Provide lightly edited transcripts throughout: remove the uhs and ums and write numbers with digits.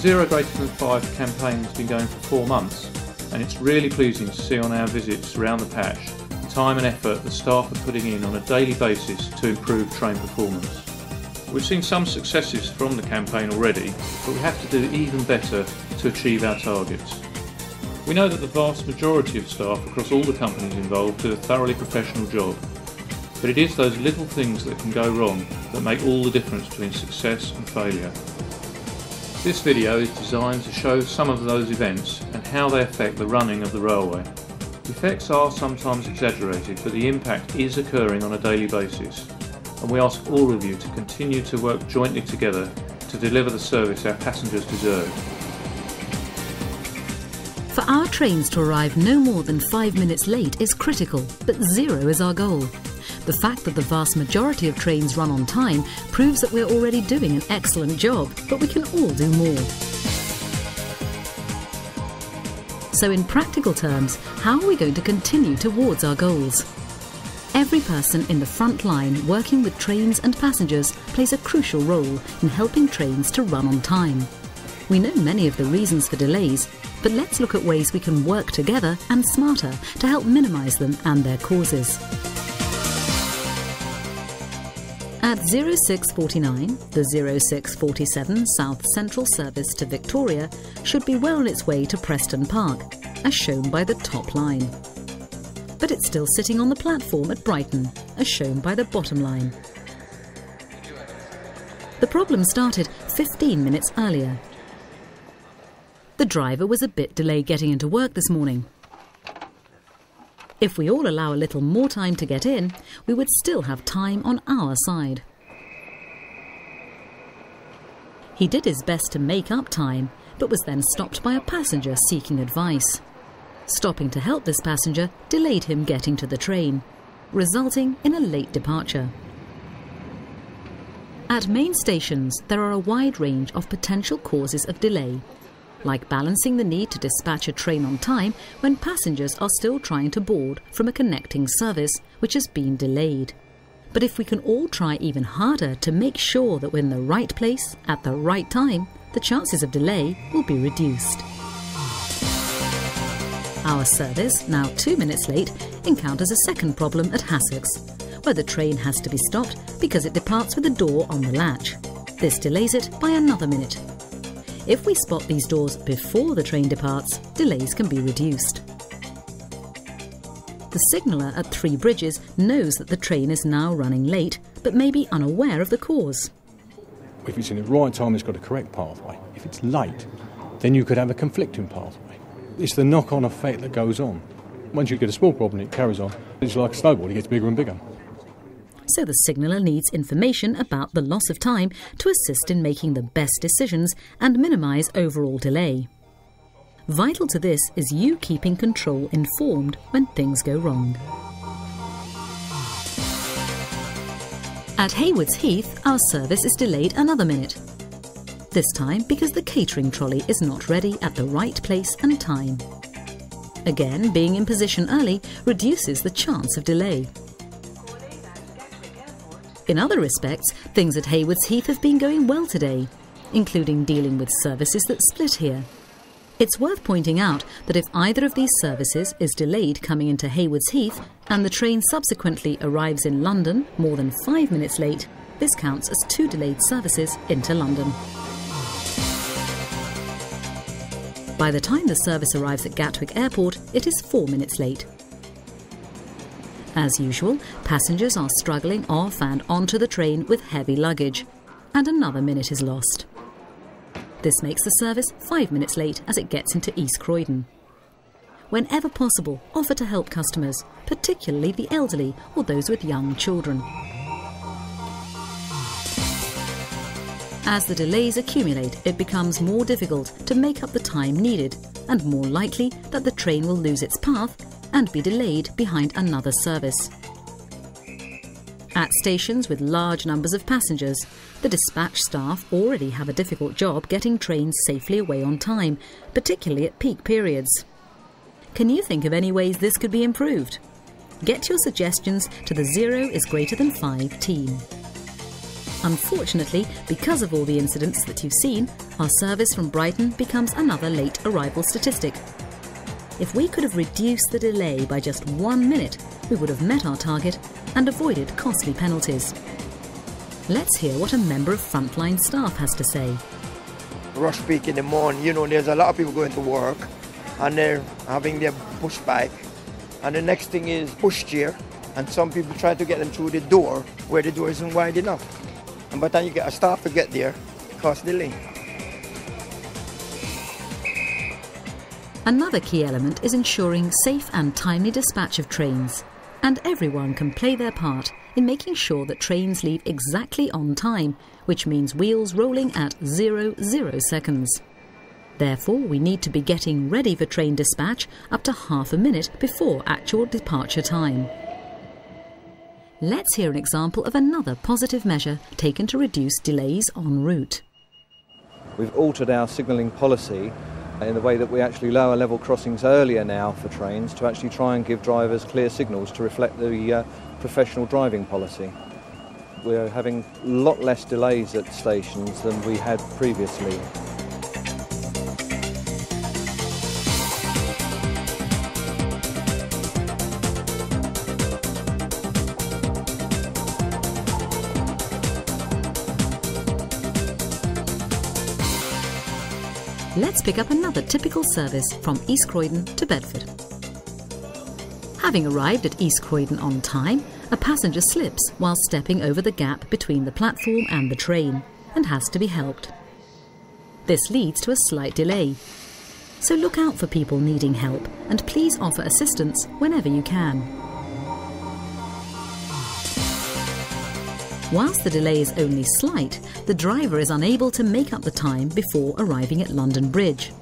Zero Greater Than 5 campaign has been going for 4 months, and it's really pleasing to see on our visits around the patch the time and effort the staff are putting in on a daily basis to improve train performance. We've seen some successes from the campaign already, but we have to do even better to achieve our targets. We know that the vast majority of staff across all the companies involved do a thoroughly professional job, but it is those little things that can go wrong that make all the difference between success and failure. This video is designed to show some of those events and how they affect the running of the railway. The effects are sometimes exaggerated, but the impact is occurring on a daily basis, and we ask all of you to continue to work jointly together to deliver the service our passengers deserve. For our trains to arrive no more than 5 minutes late is critical, but 0 is our goal. The fact that the vast majority of trains run on time proves that we're already doing an excellent job, but we can all do more. So in practical terms, how are we going to continue towards our goals? Every person in the front line working with trains and passengers plays a crucial role in helping trains to run on time. We know many of the reasons for delays, but let's look at ways we can work together and smarter to help minimise them and their causes. At 0649, the 0647 South Central service to Victoria should be well on its way to Preston Park, as shown by the top line. But it's still sitting on the platform at Brighton, as shown by the bottom line. The problem started 15 minutes earlier. The driver was a bit delayed getting into work this morning. If we all allow a little more time to get in, we would still have time on our side. He did his best to make up time, but was then stopped by a passenger seeking advice. Stopping to help this passenger delayed him getting to the train, resulting in a late departure. At main stations, there are a wide range of potential causes of delay, like balancing the need to dispatch a train on time when passengers are still trying to board from a connecting service which has been delayed. But if we can all try even harder to make sure that we're in the right place at the right time, the chances of delay will be reduced. Our service, now 2 minutes late, encounters a second problem at Hassocks, where the train has to be stopped because it departs with the door on the latch. This delays it by another minute. If we spot these doors before the train departs, delays can be reduced. The signaller at Three Bridges knows that the train is now running late, but may be unaware of the cause. If it's in the right time, it's got a correct pathway. If it's late, then you could have a conflicting pathway. It's the knock-on effect that goes on. Once you get a small problem, it carries on. It's like a snowball, it gets bigger and bigger. So the signaller needs information about the loss of time to assist in making the best decisions and minimise overall delay. Vital to this is you keeping control informed when things go wrong. At Haywards Heath, our service is delayed another minute. This time because the catering trolley is not ready at the right place and time. Again, being in position early reduces the chance of delay. In other respects, things at Haywards Heath have been going well today, including dealing with services that split here. It's worth pointing out that if either of these services is delayed coming into Haywards Heath and the train subsequently arrives in London more than 5 minutes late, this counts as 2 delayed services into London. By the time the service arrives at Gatwick Airport, it is 4 minutes late. As usual, passengers are struggling off and onto the train with heavy luggage, and another minute is lost. This makes the service 5 minutes late as it gets into East Croydon. Whenever possible, offer to help customers, particularly the elderly or those with young children. As the delays accumulate, it becomes more difficult to make up the time needed and more likely that the train will lose its path and be delayed behind another service. At stations with large numbers of passengers, the dispatch staff already have a difficult job getting trains safely away on time, particularly at peak periods. Can you think of any ways this could be improved? Get your suggestions to the 0 is greater than 5 team. Unfortunately, because of all the incidents that you've seen, our service from Brighton becomes another late arrival statistic. If we could have reduced the delay by just 1 minute, we would have met our target and avoided costly penalties. Let's hear what a member of frontline staff has to say. Rush peak in the morning, you know, there's a lot of people going to work and they're having their push bike, and the next thing is push chair, and some people try to get them through the door where the door isn't wide enough, and by the time you get a staff to get there, it causes delay. Another key element is ensuring safe and timely dispatch of trains, and everyone can play their part in making sure that trains leave exactly on time, which means wheels rolling at 00 seconds. Therefore, we need to be getting ready for train dispatch up to half a minute before actual departure time. Let's hear an example of another positive measure taken to reduce delays en route. We've altered our signalling policy in the way that we actually lower level crossings earlier now for trains to actually try and give drivers clear signals to reflect the professional driving policy. We're having a lot less delays at stations than we had previously. Let's pick up another typical service from East Croydon to Bedford. Having arrived at East Croydon on time, a passenger slips while stepping over the gap between the platform and the train and has to be helped. This leads to a slight delay. So look out for people needing help and please offer assistance whenever you can. Whilst the delay is only slight, the driver is unable to make up the time before arriving at London Bridge.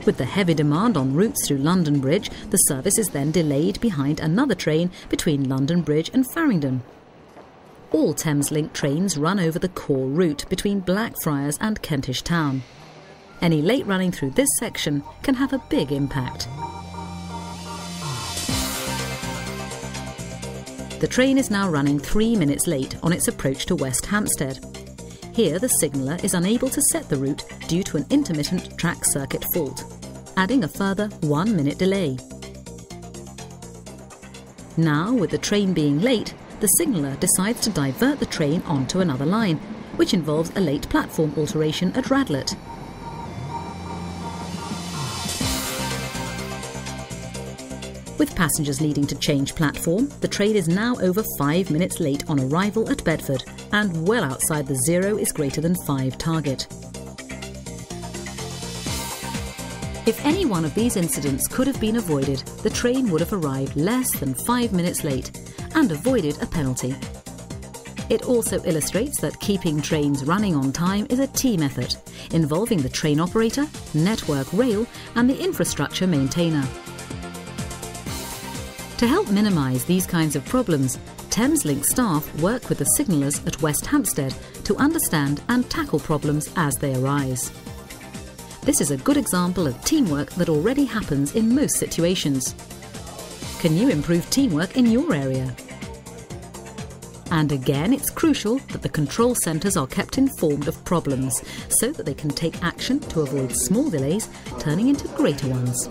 With the heavy demand on routes through London Bridge, the service is then delayed behind another train between London Bridge and Farringdon. All Thameslink trains run over the core route between Blackfriars and Kentish Town. Any late running through this section can have a big impact. The train is now running 3 minutes late on its approach to West Hampstead. Here the signaller is unable to set the route due to an intermittent track circuit fault, adding a further 1 minute delay. Now, with the train being late, the signaller decides to divert the train onto another line, which involves a late platform alteration at Radlett. With passengers needing to change platform, the train is now over 5 minutes late on arrival at Bedford and well outside the 0 is greater than 5 target. If any one of these incidents could have been avoided, the train would have arrived less than 5 minutes late and avoided a penalty. It also illustrates that keeping trains running on time is a team effort, involving the train operator, Network Rail and the infrastructure maintainer. To help minimise these kinds of problems, Thameslink staff work with the signallers at West Hampstead to understand and tackle problems as they arise. This is a good example of teamwork that already happens in most situations. Can you improve teamwork in your area? And again, it's crucial that the control centres are kept informed of problems so that they can take action to avoid small delays turning into greater ones.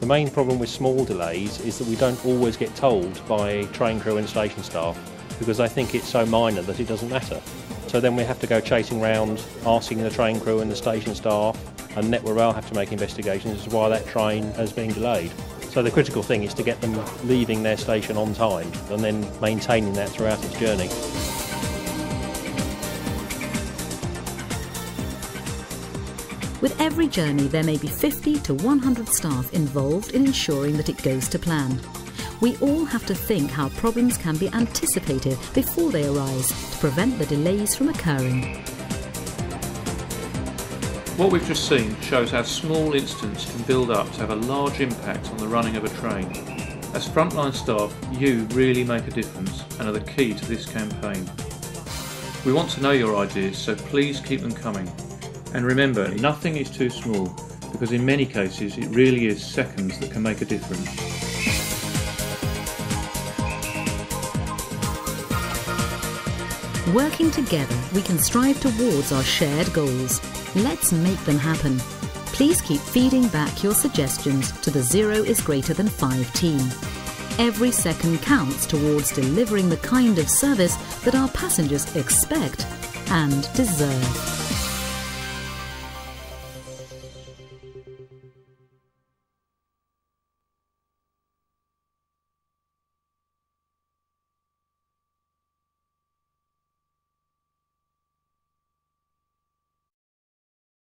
The main problem with small delays is that we don't always get told by train crew and station staff because they think it's so minor that it doesn't matter. So then we have to go chasing around asking the train crew and the station staff, and Network Rail have to make investigations as to why that train has been delayed. So the critical thing is to get them leaving their station on time and then maintaining that throughout its journey. With every journey, there may be 50 to 100 staff involved in ensuring that it goes to plan. We all have to think how problems can be anticipated before they arise to prevent the delays from occurring. What we've just seen shows how small incidents can build up to have a large impact on the running of a train. As frontline staff, you really make a difference and are the key to this campaign. We want to know your ideas, so please keep them coming. And remember, nothing is too small, because in many cases it really is seconds that can make a difference. Working together, we can strive towards our shared goals. Let's make them happen. Please keep feeding back your suggestions to the 0 is greater than 5 team. Every second counts towards delivering the kind of service that our passengers expect and deserve.